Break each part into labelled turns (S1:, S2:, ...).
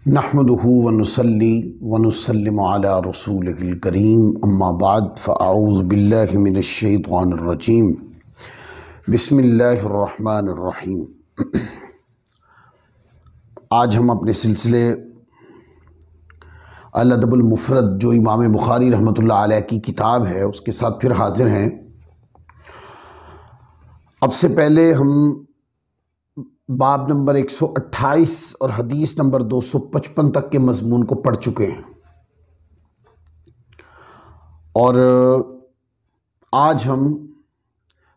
S1: नहमदुहु व नुसल्ली व नुसल्लिमु अला रसूलिहिल करीम अम्मा बाद फ़अऊज़ु बिल्लाहि मिनश शैतानिर रजीम बिस्मिल्लाहिर रहमानिर रहीम। आज हम अपने सिलसिले अल अदबुल मुफ़रद जो इमाम बुखारी रहमतुल्लाह अलैह की किताब है उसके साथ फिर हाज़िर हैं। अब से पहले हम बाब नंबर 128 और हदीस नंबर 255 तक के मज़मून को पढ़ चुके हैं और आज हम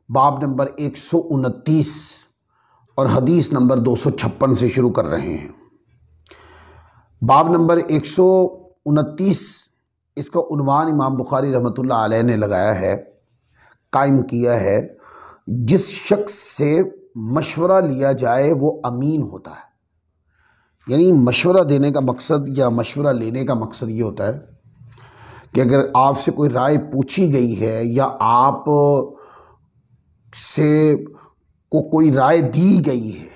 S1: बाब नंबर 129 और हदीस नंबर 256 से शुरू कर रहे हैं। बाब नंबर 129 इसका उन्वान इमाम बुखारी रहमतुल्लाह अलैह ने लगाया है, कायम किया है, जिस शख्स से मशवरा लिया जाए वो अमीन होता है। यानी मशवरा देने का मकसद या मशवरा लेने का मकसद ये होता है कि अगर आपसे कोई राय पूछी गई है या आप से को कोई राय दी गई है,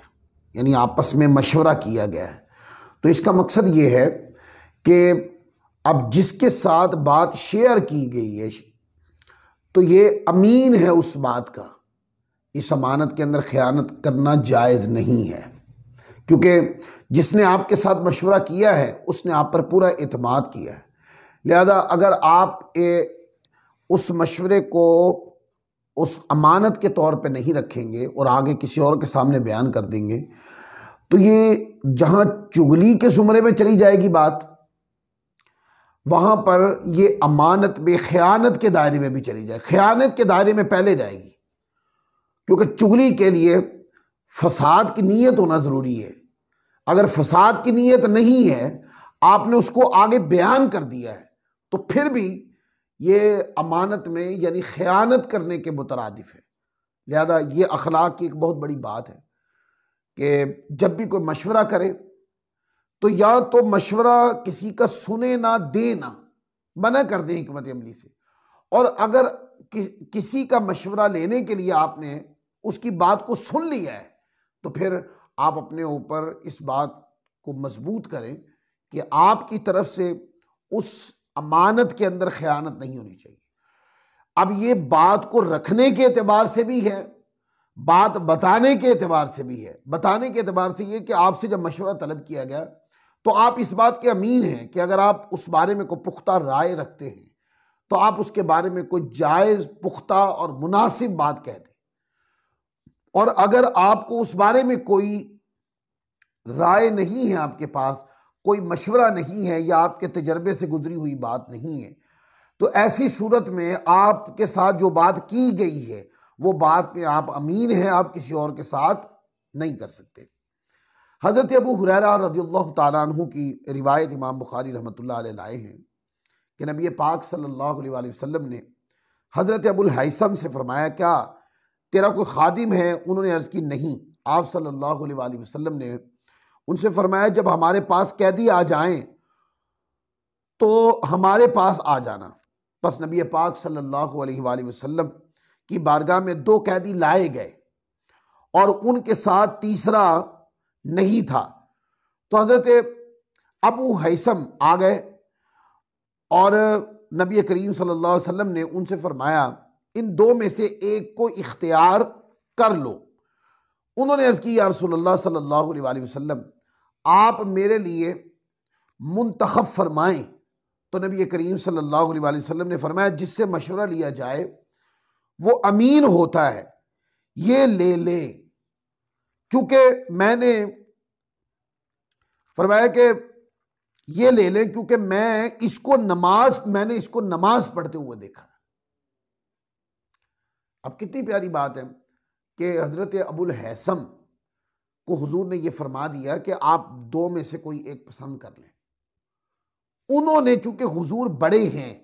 S1: यानी आपस में मशवरा किया गया है, तो इसका मकसद ये है कि अब जिसके साथ बात शेयर की गई है तो ये अमीन है उस बात का। इस अमानत के अंदर ख़यानत करना जायज़ नहीं है, क्योंकि जिसने आपके साथ मशवरा किया है उसने आप पर पूरा एतमाद किया है। लिहाजा अगर आप उस मशवरे को उस अमानत के तौर पे नहीं रखेंगे और आगे किसी और के सामने बयान कर देंगे तो ये जहाँ चुगली के ज़ुमरे में चली जाएगी बात, वहाँ पर ये अमानत में ख़यानत के दायरे में भी चली जाए, ख़यानत के दायरे में पहले जाएगी, क्योंकि चुगली के लिए फसाद की नीयत होना ज़रूरी है। अगर फसाद की नीयत नहीं है, आपने उसको आगे बयान कर दिया है, तो फिर भी ये अमानत में यानी ख़यानत करने के मुतरादिफ है। लिहाजा ये अखलाक की एक बहुत बड़ी बात है कि जब भी कोई मशवरा करे तो या तो मशवरा किसी का सुने ना दे ना, मना कर दे हिकमत अमली से, और अगर किसी का मशवरा लेने के लिए आपने उसकी बात को सुन लिया है तो फिर आप अपने ऊपर इस बात को मजबूत करें कि आपकी तरफ से उस अमानत के अंदर ख़यानत नहीं होनी चाहिए। अब ये बात को रखने के एतबार से भी है, बात बताने के एतबार से भी है। बताने के एतबार से ये कि आपसे जब मशवरा तलब किया गया तो आप इस बात के अमीन हैं कि अगर आप उस बारे में कोई पुख्ता राय रखते हैं तो आप उसके बारे में कोई जायज़, पुख्ता और मुनासिब बात कह दें, और अगर आपको उस बारे में कोई राय नहीं है, आपके पास कोई मशवरा नहीं है या आपके तजर्बे से गुजरी हुई बात नहीं है, तो ऐसी सूरत में आपके साथ जो बात की गई है वो बात में आप अमीन हैं, आप किसी और के साथ नहीं कर सकते। हज़रत अबू हुरैरा रज़ियल्लाहु ताला अन्हु की रिवायत इमाम बुखारी रहमतुल्लाह अलैह लाए हैं कि नबी पाक सल्लल्लाहु अलैहि वसल्लम ने हज़रत अबुल हैसम से फरमाया, क्या तेरा कोई खादिम है? उन्होंने अर्ज़ की, नहीं। आप सल्लल्लाहु अलैहि वसल्लम ने उनसे फरमाया, जब हमारे पास कैदी आ जाएं तो हमारे पास आ जाना। बस नबी पाक सल्लल्लाहु अलैहि वसल्लम की बारगाह में 2 कैदी लाए गए और उनके साथ तीसरा नहीं था, तो हज़रत अबू हैसम आ गए और नबी करीम सल्लल्लाहु अलैहि वसल्लम ने उनसे फरमाया, इन 2 में से एक को इख्तियार कर लो। उन्होंने अर्ज़ की, या रसूलल्लाह सल्लल्लाहु अलैहि वसल्लम, आप मेरे लिए मुंतखब फरमाएं। तो नबी करीम सल्लल्लाहु अलैहि वसल्लम ने फरमाया, जिससे मशवरा लिया जाए वो अमीन होता है, ये ले ले। क्योंकि मैंने फरमाया कि ये ले लें क्योंकि मैंने इसको नमाज पढ़ते हुए देखा। अब कितनी प्यारी बात है कि हज़रत अबुल हैसम को हुजूर ने यह फरमा दिया कि आप 2 में से कोई एक पसंद कर लें। उन्होंने, चूंकि हुजूर बड़े हैं,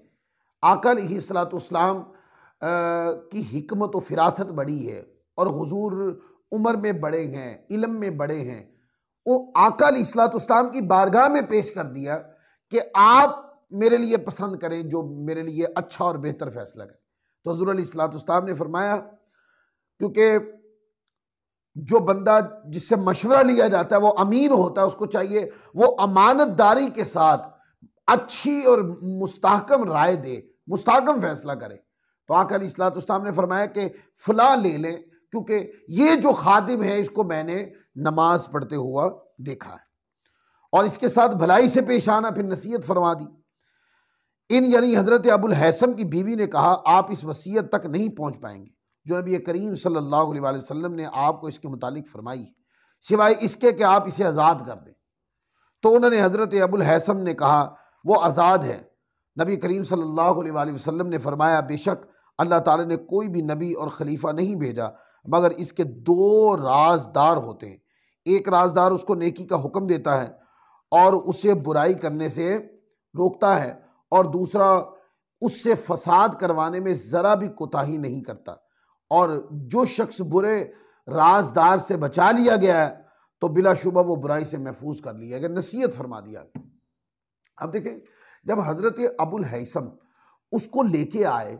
S1: आका अलैहिस्सलाम की हिकमत और फिरासत बड़ी है और हुजूर उम्र में बड़े हैं, इल्म में बड़े हैं, वो आका अलैहिस्सलाम की बारगाह में पेश कर दिया कि आप मेरे लिए पसंद करें जो मेरे लिए अच्छा और बेहतर फैसला करें। तो हुजूर अलैहिस्सलाम ने फरमाया, क्योंकि जो बंदा जिससे मशवरा लिया जाता है वो अमीन होता है, उसको चाहिए वो अमानतदारी के साथ अच्छी और मुस्तहकम राय दे, मुस्तहकम फैसला करे। तो आका अलैहिस्सलाम ने फरमाया कि फलां ले लें, क्योंकि ये जो खादिम है इसको मैंने नमाज पढ़ते हुआ देखा है। और इसके साथ भलाई से पेश आना, फिर नसीहत फरमा दी। इन यानी हजरत अबुल हैसम की बीवी ने कहा, आप इस वसीयत तक नहीं पहुंच पाएंगे जो नबी करीम सल्लल्लाहु अलैहि वसल्लम ने आपको इसके मुतालिक फरमाई, सिवाय इसके कि आप इसे आज़ाद कर दें। तो उन्होंने हजरत अबुल हैसम ने कहा, वो आज़ाद है। नबी करीम सल्लल्लाहु अलैहि वसल्लम ने फरमाया, बेशक अल्लाह ताला ने कोई भी नबी और खलीफा नहीं भेजा मगर इसके दो राजदार होते हैं। एक राजदार उसको नेकी का हुक्म देता है और उसे बुराई करने से रोकता है, और दूसरा उससे फसाद करवाने में ज़रा भी कोताही नहीं करता। और जो शख्स बुरे राजदार से बचा लिया गया है तो बिलाशुबा वो बुराई से महफूज कर लिया गया, नसीहत फरमा दिया गया। अब देखें, जब हजरत अबुल हैसम उसको लेके आए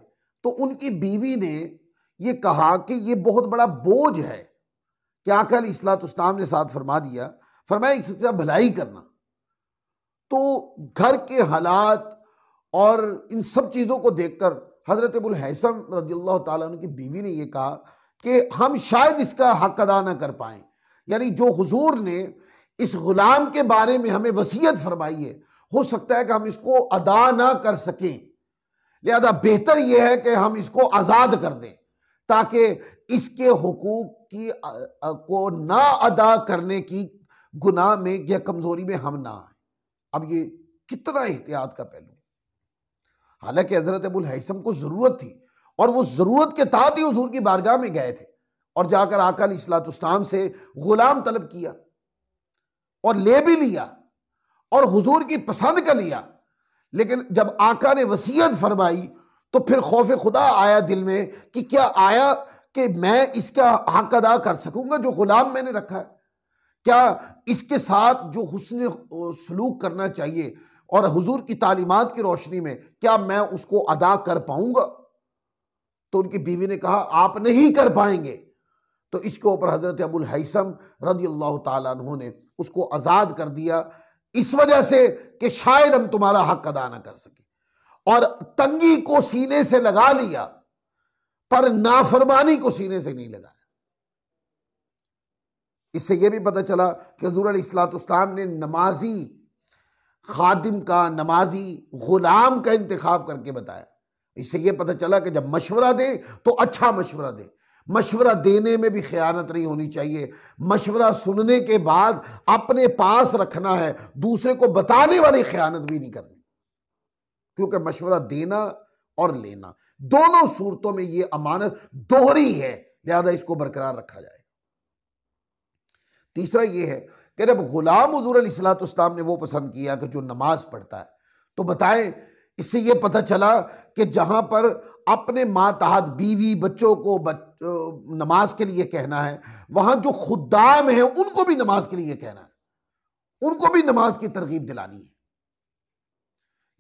S1: तो उनकी बीवी ने ये कहा कि ये बहुत बड़ा बोझ है। क्या कल इस्लाम ने साथ फरमा दिया, फरमाया इससे भलाई करना। तो घर के हालात और इन सब चीज़ों को देखकर हज़रत अबुल हैसम रज़ियल्लाहु ताला अन्हु की बीवी ने यह कहा कि हम शायद इसका हक अदा ना कर पाएँ, यानी जो हुजूर ने इस गुलाम के बारे में हमें वसीयत फरमाई है, हो सकता है कि हम इसको अदा ना कर सकें। लिहाजा बेहतर यह है कि हम इसको आज़ाद कर दें ताकि इसके हुकूक की को ना अदा करने की गुनाह में या कमज़ोरी में हम ना आए। अब ये कितना एहतियात का पहलू। हालांकि हजरत अबुल हैसम को ज़रूरत थी और वो ज़रूरत के तहत ही हुजूर की बारगाह में गए थे और जाकर आका अलैहिस्सलाम से गुलाम तलब किया और ले भी लिया और हुजूर की पसंद का लिया। लेकिन जब आका ने वसीयत फरमाई तो फिर खौफ खुदा आया दिल में कि क्या आया कि मैं इसका हक अदा कर सकूंगा जो गुलाम मैंने रखा है, क्या इसके साथ जो हुस्न सलूक करना चाहिए और हुजूर की तालीमात की रोशनी में क्या मैं उसको अदा कर पाऊंगा। तो उनकी बीवी ने कहा, आप नहीं कर पाएंगे। तो इसके ऊपर हजरत अबुल हैसम रज़ियल्लाहु ताला अन्हु ने उसको आज़ाद कर दिया, इस वजह से कि शायद हम तुम्हारा हक अदा ना कर सके। और तंगी को सीने से लगा लिया पर नाफरमानी को सीने से नहीं लगाया। इससे यह भी पता चला कि हुजूर अलैहिस्सलाम ने नमाजी खादिम का, नमाजी गुलाम का इंतखाब करके बताया। इससे यह पता चला कि जब मशवरा दे तो अच्छा मशवरा दे, मशवरा देने में भी खयानत नहीं होनी चाहिए। मशवरा सुनने के बाद अपने पास रखना है, दूसरे को बताने वाली खयानत भी नहीं करनी, क्योंकि मशवरा देना और लेना दोनों सूरतों में ये अमानत दोहरी है, लिहाजा इसको बरकरार रखा जाए। तीसरा ये है कि जब गुलाम हुजूर अलैहिस्सलाम ने वो पसंद किया कि जो नमाज पढ़ता है, तो बताएं इससे ये पता चला कि जहां पर अपने मातहत बीवी बच्चों को नमाज के लिए कहना है, वहां जो खुद्दाम है उनको भी नमाज के लिए कहना है, उनको भी नमाज की तरगीब दिलानी है।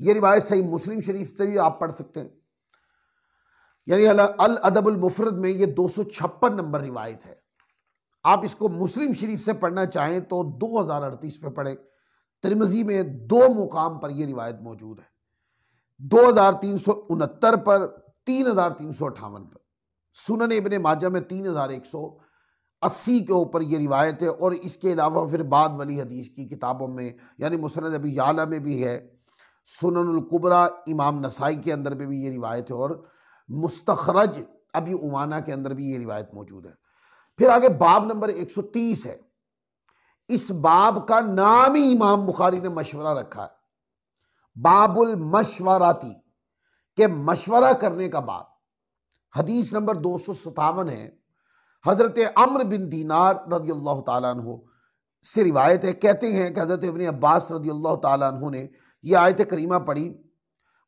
S1: ये रिवायत सही मुस्लिम शरीफ से भी आप पढ़ सकते हैं, यानी अल अदबुल मुफरद में ये 256 नंबर रिवायत है। आप इसको मुस्लिम शरीफ से पढ़ना चाहें तो 2038 पे पढ़े। तिरमिज़ी में 2 मुकाम पर यह रिवायत मौजूद है, 2369 पर, 3358 पर। सुनन इब्ने माजा में 3180 के ऊपर यह रिवायत है। और इसके अलावा फिर बाद वाली हदीस की किताबों में, यानी मुसनद अबी याला में भी है, सुननुल कुबरा इमाम नसाई के अंदर में भी ये रिवायत है, और मुस्तखरज अबी उमाना के अंदर भी ये रिवायत मौजूद है। फिर आगे बाब नंबर 130 है। इस बाब का नाम ही इमाम बुखारी ने मशवरा रखा है, बाबुल मशवराती, के मशवरा करने का बाब। हदीस नंबर 257 है। हजरत अम्र बिन दीनार रज़ियल्लाहु ताला अन्हु से रिवायत है, कहते हैं कि हजरत इब्ने अब्बास रज़ियल्लाहु ताला अन्हु ने यह आयत करीमा पढ़ी,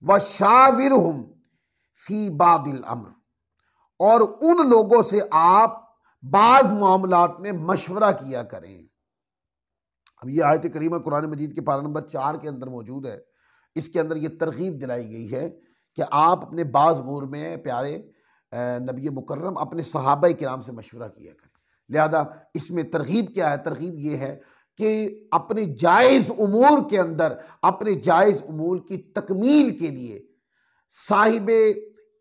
S1: व शाविरहुम फी बादिल अम्र, और उन लोगों से आप बाज मामलात में मशवरा किया करें। अब यह आयत करीमा कुरान मजीद के पारा नंबर 4 के अंदर मौजूद है। इसके अंदर यह तरगीब दिलाई गई है कि आप अपने बाज उमूर में प्यारे नबी मुकर्रम अपने सहाबा किराम से मशवरा किया करें। लिहाजा इसमें तरगीब क्या है? तरगीब ये है कि अपने जायज़ उमूर के अंदर अपने जायज़ उमूर की तकमील के लिए साहिब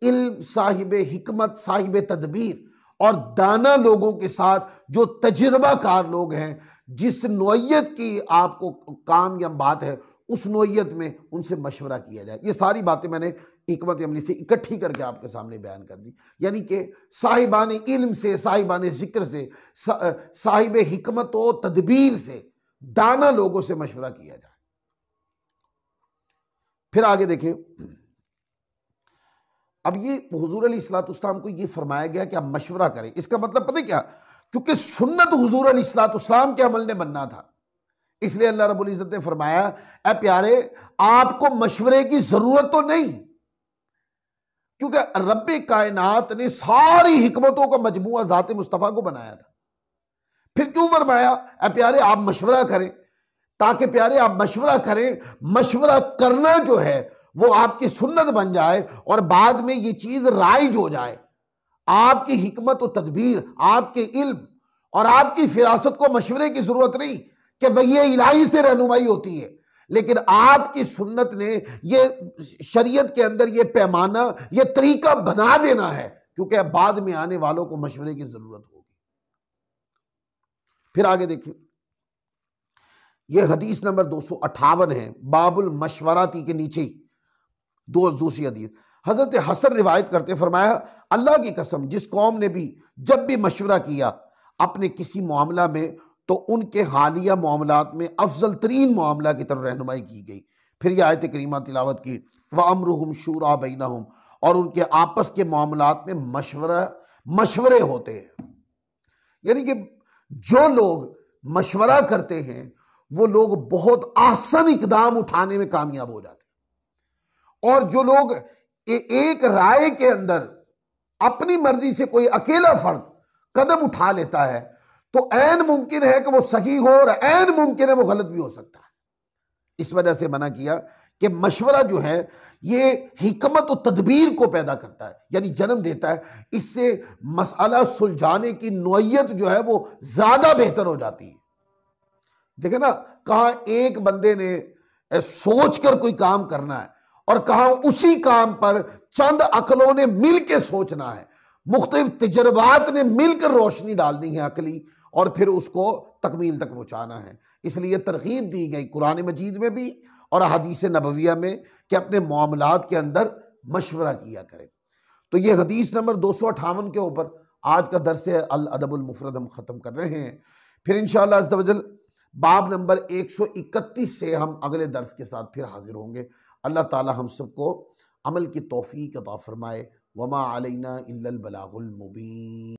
S1: इल्म, साहिब हिकमत, साहिब तदबीर और दाना लोगों के साथ, जो तजुर्बाकार लोग हैं, जिस नौइयत की आपको काम या बात है, उस नौइयत में उनसे मशवरा किया जाए। ये सारी बातें मैंने हिकमत अमली से इकट्ठी करके आपके सामने बयान कर दी। यानी कि साहिबान इल्म से, साहिबान जिक्र से, साहिब हिकमत व तदबीर से, दाना लोगों से मशवरा किया जाए। फिर आगे देखें, अब ये हुजूर अलैहिस्सलाम को ये फरमाया गया कि आप मशवरा करें। इसका मतलब पता है क्या? क्योंकि सुन्नत हुजूर अलैहिस्सलाम के अमल ने बनना था, इसलिए अल्लाह रब्बुल इज्जत ने फरमाया, ऐ प्यारे, आपको मशवरे की जरूरत तो नहीं, क्योंकि रब्बे कायनात ने सारी हिकमतों का मजमूआ ज़ात मुस्तफ़ा को बनाया था। फिर क्यों फरमाया, ऐ प्यारे आप मशवरा करें? ताकि प्यारे आप मशवरा करें, मशवरा करना जो है वो आपकी सुन्नत बन जाए और बाद में ये चीज राइज हो जाए। आपकी हिकमत और तदबीर, आपके इल्म और आपकी फिरासत को मशवरे की जरूरत नहीं कि वही इलाही से रहनुमाई होती है, लेकिन आपकी सुन्नत ने ये शरीयत के अंदर ये पैमाना, ये तरीका बना देना है, क्योंकि बाद में आने वालों को मशवरे की जरूरत होगी। फिर आगे देखिए, यह हदीस नंबर 258 है, बाबुल मशवराती के नीचे दूसरी हदीस। हजरत हसन रिवायत करते, फरमाया, अल्लाह की कसम, जिस कौम ने भी जब भी मशवरा किया अपने किसी मामला में, तो उनके हालिया मामलात में अफजल तरीन मामला की तरफ रहनुमाई की गई। फिर यह आयत करीमा तिलावत की, व अमरुहुम शूरा बैनहुम, और उनके आपस के मामलात में मशवरे होते हैं। यानी कि जो लोग मशवरा करते हैं वो लोग बहुत आसान इकदाम उठाने में कामयाब हो जाते हैं, और जो लोग एक राय के अंदर अपनी मर्जी से कोई अकेला फर्द कदम उठा लेता है, तो ऐन मुमकिन है कि वो सही हो और ऐन मुमकिन है वो गलत भी हो सकता है। इस वजह से मना किया कि मशवरा जो है ये हिकमत और तदबीर को पैदा करता है, यानी जन्म देता है। इससे मसला सुलझाने की नौइयत जो है वो ज्यादा बेहतर हो जाती है। देखे ना, कहां एक बंदे ने सोच कर कोई काम करना है और कहां उसी काम पर चंद अकलों ने मिलकर सोचना है, मुख्तलिफ तजर्बात ने मिलकर रोशनी डालनी है अकली, और फिर उसको तकमील तक पहुंचाना है। इसलिए तरगीब दी गई कुरान मजीद में भी और हदीस नबविया में कि अपने मामलात के अंदर मशवरा किया करें। तो ये हदीस नंबर 258 के ऊपर आज का दर्स अल अदबुल मुफरद हम ख़त्म कर रहे हैं। फिर इंशाअल्लाह अज़्ज़ व जल बाब नंबर 131 से हम अगले दर्स के साथ फिर हाजिर होंगे। अल्लाह ताला हम सबको अमल की तौफीक अता फरमाए। वमा अलैना इल्लल बलागुल मुबीन।